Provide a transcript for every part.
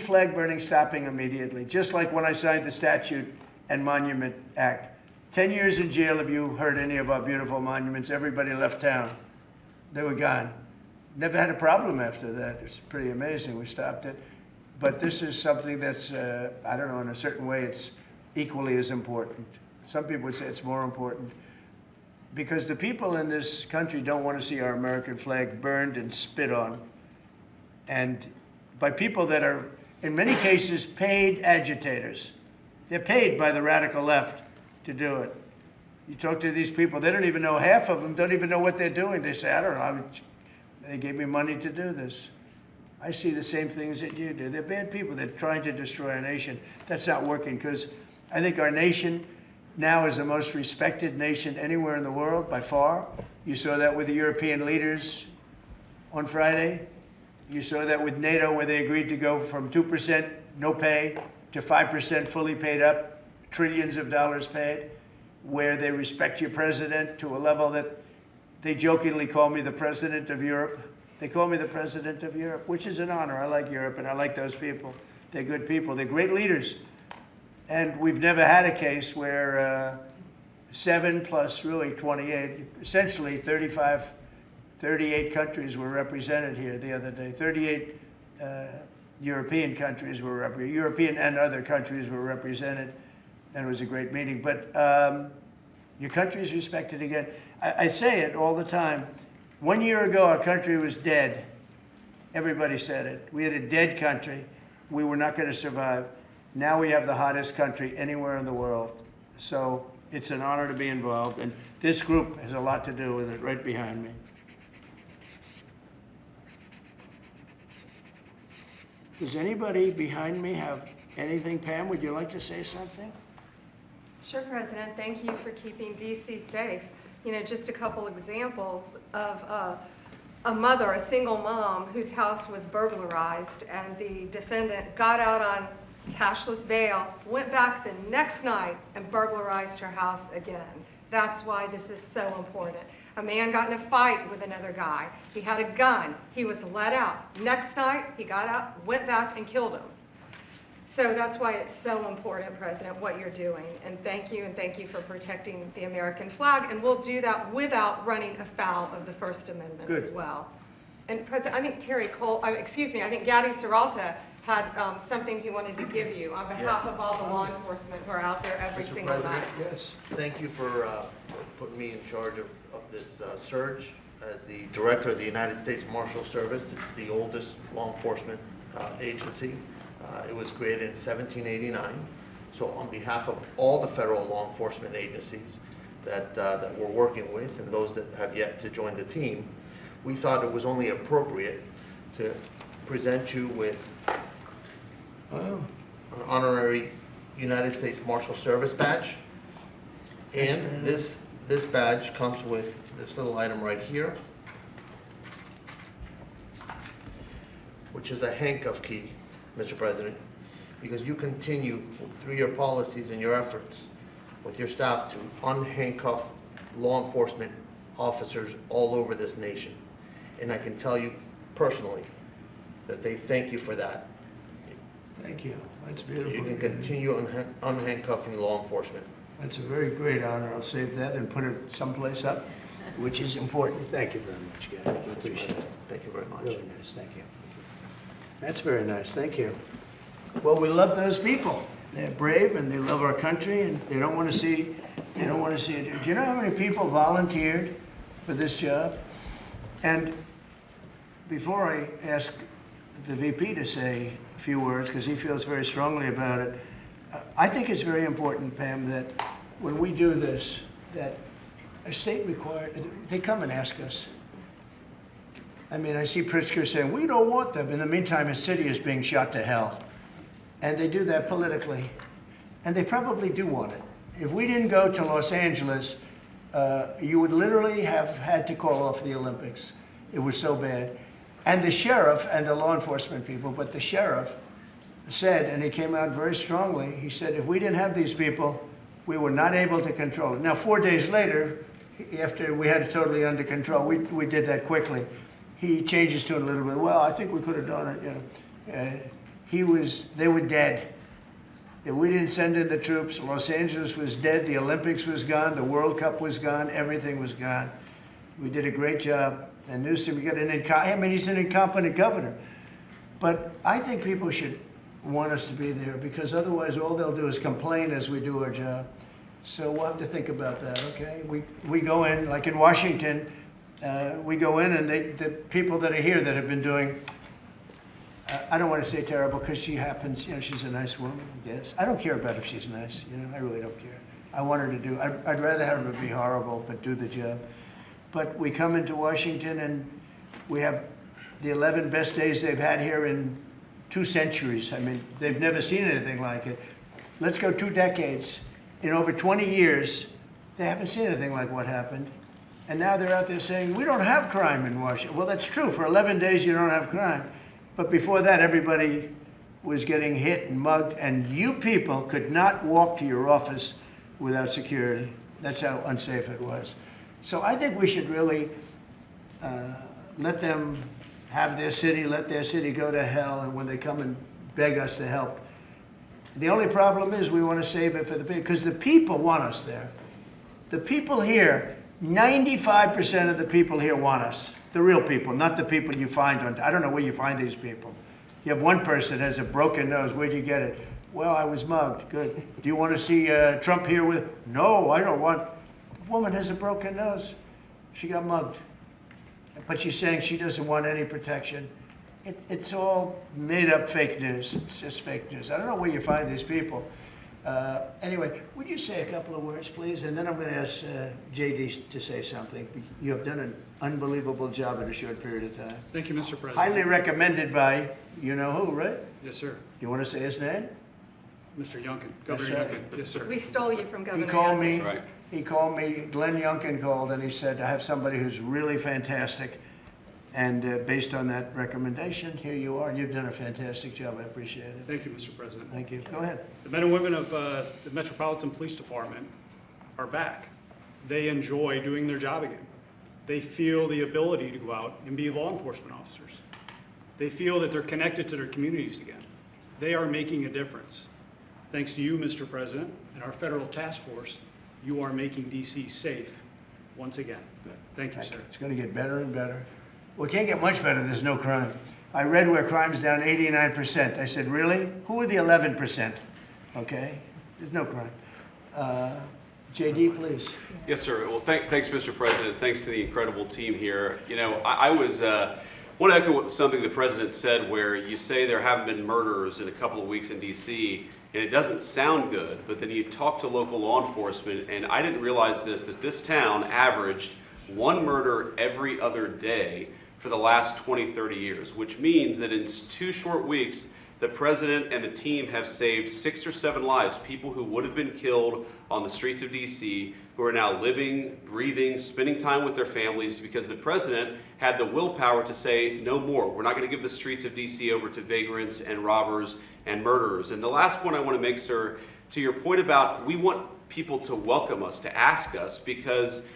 flag burning stopping immediately, just like when I signed the Statute and Monument Act. 10 years in jail if you hurt any of our beautiful monuments. Everybody left town. They were gone. Never had a problem after that. It's pretty amazing. We stopped it. But this is something that's, I don't know, in a certain way, it's equally as important. Some people would say it's more important. Because the people in this country don't want to see our American flag burned and spit on. And by people that are, in many cases, paid agitators. They're paid by the radical left to do it. You talk to these people, they don't even know, half of them don't even know what they're doing. They say, I don't know, they gave me money to do this. I see the same things that you do. They're bad people. They're trying to destroy our nation. That's not working, because I think our nation now is the most respected nation anywhere in the world, by far. You saw that with the European leaders on Friday. You saw that with NATO, where they agreed to go from 2% no pay to 5% fully paid up, trillions of dollars paid, where they respect your president to a level that they jokingly call me the president of Europe. They call me the president of Europe, which is an honor. I like Europe, and I like those people. They're good people. They're great leaders. And we've never had a case where 7 plus really 28, essentially 38 countries were represented here the other day. 38 European countries were represented. European and other countries were represented, and it was a great meeting. But your country is respected again. I say it all the time. 1 year ago, our country was dead. Everybody said it. We had a dead country. We were not going to survive. Now we have the hottest country anywhere in the world. So it's an honor to be involved. And this group has a lot to do with it, right behind me. Does anybody behind me have anything? Pam, would you like to say something? Sure, President. Thank you for keeping D.C. safe. You know, just a couple examples of a mother, a single mom, whose house was burglarized, and the defendant got out on cashless bail, went back the next night and burglarized her house again. That's why this is so important. A man got in a fight with another guy. He had a gun. He was let out. Next night, he got out, went back and killed him. So that's why it's so important, President, what you're doing. And thank you for protecting the American flag. And we'll do that without running afoul of the First Amendment Good. As well. And President, I think I think Gaddy Serralta had something he wanted to give you on behalf of all the law enforcement who are out there every Mr. single President, night. Yes. Thank you for putting me in charge of this surge as the Director of the United States Marshal Service. It's the oldest law enforcement agency. It was created in 1789. So on behalf of all the federal law enforcement agencies that we're working with, and those that have yet to join the team, we thought it was only appropriate to present you with an honorary United States Marshal Service badge. And this badge comes with this little item right here, which is a handcuff key, Mr. President, because you continue through your policies and your efforts with your staff to unhandcuff law enforcement officers all over this nation. And I can tell you personally that they thank you for that. Thank you. That's beautiful. So you can continue unhandcuffing law enforcement. That's a very great honor. I'll save that and put it someplace up, which is important. Thank you very much, Gary. I appreciate it. Thank you very much. Really nice. Thank you. That's very nice. Thank you. Well, we love those people. They're brave and they love our country, and they don't want to see it. Do you know how many people volunteered for this job? And before I ask the VP to say a few words, because he feels very strongly about it, I think it's very important, Pam, that when we do this, that a state required, they come and ask us. I mean, I see Pritzker saying, we don't want them. In the meantime, his city is being shot to hell. And they do that politically. And they probably do want it. If we didn't go to Los Angeles, you would literally have had to call off the Olympics. It was so bad. And the sheriff and the law enforcement people, but the sheriff said, and he came out very strongly, he said, if we didn't have these people, we were not able to control it. Now, 4 days later, after we had it totally under control, we did that quickly. He changed his tune a little bit. Well, I think we could have done it, you know. they were dead. If we didn't send in the troops, Los Angeles was dead, the Olympics was gone, the World Cup was gone, everything was gone. We did a great job. And Newsom, he's an incompetent governor. But I think people should want us to be there, because otherwise all they'll do is complain as we do our job. So we'll have to think about that, okay? We go in, like in Washington, we go in and the people that are here that have been doing, I don't want to say terrible, because she happens, she's a nice woman, I guess. I don't care about if she's nice, I really don't care. I want her to do, I'd rather have her be horrible, but do the job. But we come into Washington and we have the 11 best days they've had here in 2 centuries. I mean, they've never seen anything like it. Let's go 2 decades. In over 20 years, they haven't seen anything like what happened. And now they're out there saying, we don't have crime in Washington. Well, that's true. For 11 days, you don't have crime. But before that, everybody was getting hit and mugged, and you people could not walk to your office without security. That's how unsafe it was. So I think we should really let them have their city, let their city go to hell, and when they come and beg us to help. The only problem is we want to save it for the people, because the people want us there. The people here, 95% of the people here want us. The real people, not the people you find on, I don't know where you find these people. You have one person that has a broken nose, where'd you get it? Well, I was mugged, good. Do you want to see Trump here with, no, I don't want. A woman has a broken nose, she got mugged. But she's saying she doesn't want any protection. It's all made up fake news. It's just fake news. I don't know where you find these people. Anyway, would you say a couple of words, please? And then I'm going to ask JD to say something. You have done an unbelievable job in a short period of time. Thank you, Mr. President. Highly recommended by you-know-who, right? Yes, sir. You want to say his name? Mr. Youngkin, Governor right. Youngkin. Yes, sir. We stole you from Governor He called Youngkin. me. Right. He called me. Glenn Youngkin called, and he said, I have somebody who's really fantastic. And based on that recommendation, here you are. You've done a fantastic job. I appreciate it. Thank you, Mr. President. Thank you. Go ahead. The men and women of the Metropolitan Police Department are back. They enjoy doing their job again. They feel the ability to go out and be law enforcement officers. They feel that they're connected to their communities again. They are making a difference. Thanks to you, Mr. President, and our federal task force, you are making DC safe once again. Good. Thank you, sir. It's going to get better and better. Well, it can't get much better. There's no crime. I read where crime's down 89%. I said, really? Who are the 11%? Okay? There's no crime. JD, please. Yes, sir. Well, thanks, Mr. President. Thanks to the incredible team here. I want to echo something the President said, where you say there haven't been murders in a couple of weeks in D.C., and it doesn't sound good, but then you talk to local law enforcement, and I didn't realize that this town averaged 1 murder every other day for the last 20, 30 years, which means that in 2 short weeks, the President and the team have saved 6 or 7 lives, people who would have been killed on the streets of D.C., who are now living, breathing, spending time with their families, because the President had the willpower to say, no more. We're not going to give the streets of D.C. over to vagrants and robbers and murderers. And the last point I want to make, sir, to your point about we want people to welcome us, to ask us, because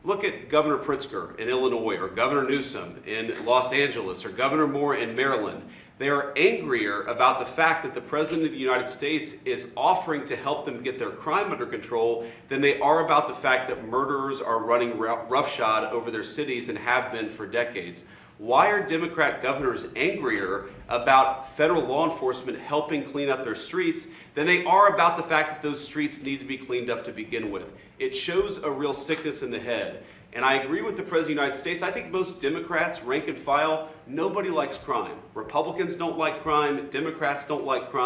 look at Governor Pritzker in Illinois, or Governor Newsom in Los Angeles, or Governor Moore in Maryland. They are angrier about the fact that the President of the United States is offering to help them get their crime under control than they are about the fact that murderers are running roughshod over their cities and have been for decades. Why are Democrat governors angrier about federal law enforcement helping clean up their streets than they are about the fact that those streets need to be cleaned up to begin with? It shows a real sickness in the head. And I agree with the President of the United States. I think most Democrats, rank and file, nobody likes crime. Republicans don't like crime. Democrats don't like crime.